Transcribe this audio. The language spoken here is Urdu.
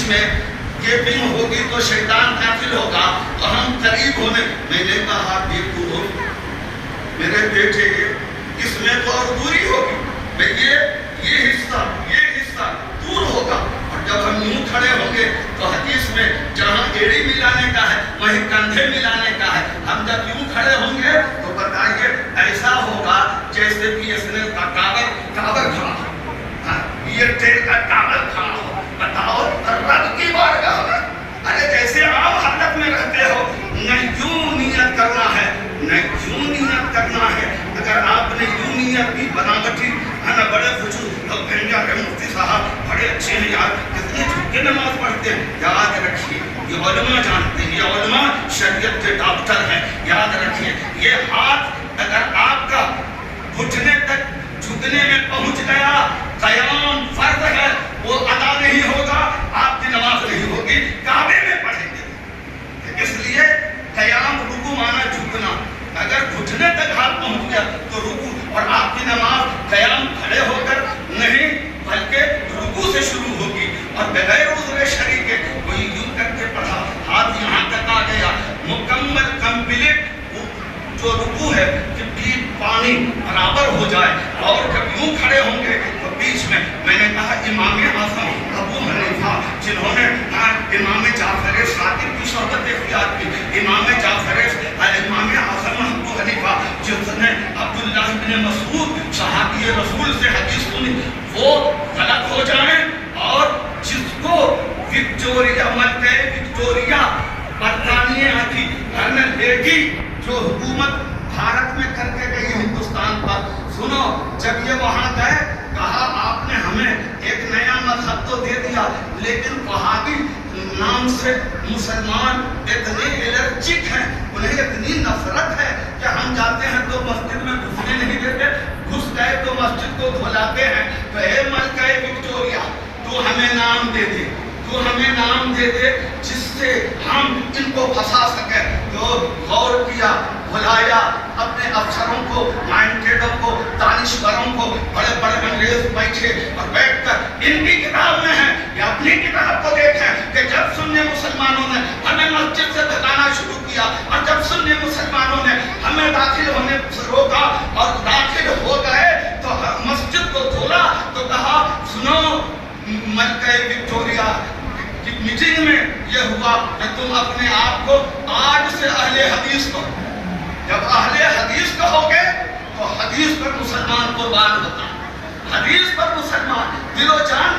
میں یہ فلم ہوگی تو شیطان داخل ہوگا تو ہم قریب ہونے. میں نے کہا دیکھو میرے بیٹے اس میں تو اور دوری ہوگی، یہ حصہ دور ہوگا. اور جب ہم یوں کھڑے ہوں گے تو حدیث میں جہاں ایڑی ملانے کا ہے وہیں کندھے ملانے کا ہے. ہم جب یوں کھڑے ہوں گے تو بتائیے ایسا ہوگا جیسے کہ اس نے کاغذ کھڑا ہو، یہ تیل کا کاغذ کھڑا ہو. بتاؤ رب کی بارگاہ میں ارے جیسے عام حالت میں رہتے ہو نہ یوں نیت کرنا ہے نہ یوں نیت کرنا ہے. اگر آپ نے یوں نیت کی بناوٹی ہے نا، بڑے خوشبو لوگ کہیں گے مفتی صاحب بڑے اچھے ہیں یار، کتنے جھک کے نماز پڑھتے ہیں. یاد رکھیے یہ علماء جانتے ہیں، یہ علماء شریعت کے ڈاکٹر ہیں. یاد رکھیے یہ ہاتھ اگر آپ کا گھٹنے تک جھکنے میں پہنچ گیا، قیام فرض ہے وہ ادا نہیں ہوگا، آپ کی نماز نہیں ہوگی. کعبے میں پڑھیں گے اس لیے قیام رکوع مانا جھکنا. اگر گھٹنے تک ہاتھ پہنچ گیا تو رکوع، اور آپ کی نماز قیام کھڑے ہو کر نہیں بلکہ رکوع سے شروع ہوگی. اور بغیر عذر شرعی کے کوئی یوں کر کے پڑھا ہاتھ یہاں تک آ گیا، مکمل کمپلیٹ جو رکوع ہے کہ پانی برابر ہو جائے. اور جب یوں کھڑے ہوں گے تو بیچ میں نے کہا امام اعظم ابو حنیفہ جنہوں نے امام جعفر صادق کی صحبت اختیار کی، امام اعظم ابو حنیفہ جس نے عبداللہ بن مسعود صحابی رسول سے حدیث سنی، وہ غلط ہو جائیں. اور جس کو وکٹوریا ملکہ وکٹوریا برطانیہ کی لیڈی جو حکومت بھارت میں کر کے گئی ہندوستان پر، سنو جب یہ وہاں گئے کہا آپ نے ہمیں ایک نیا مذہب تو دے دیا لیکن وہابی نام سے مسلمان اتنے الرجک ہیں، انہیں اتنی نفرت ہے کہ ہم جاتے ہیں تو مسجد میں گھسنے نہیں دیتے، گھس گئے تو مسجد کو دھلاتے ہیں. تو اے ملکہ وکٹوریا تو ہمیں نام دے دے، تو ہمیں نام دے دے جس سے ہم ان کو پھنسا سکیں. تو غور کیا، بلایا اپنے افسروں کو، مائنڈیڈوں کو، دانشوروں کو، بڑے بڑے انگریز بیٹھے اور بیٹھ کر ان کی کتاب میں ہے یا اپنی کتاب کو دیکھیں کہ جب سنی مسلمانوں نے ہمیں مسجد سے بھگانا شروع کیا اور جب سنی مسلمانوں نے ہمیں داخل ہونے سے روکا اور داخل ہو گئے تو مسجد کو کھولا تو کہا سنو ملکہ وکٹوریا کی میٹنگ میں یہ ہوا کہ تم اپنے آپ کو آج سے اہل حدیث کو، جب اہل حدیث کہو گے تو حدیث پر مسلمان قربان ہوتا ہے، حدیث پر مسلمان دل و جان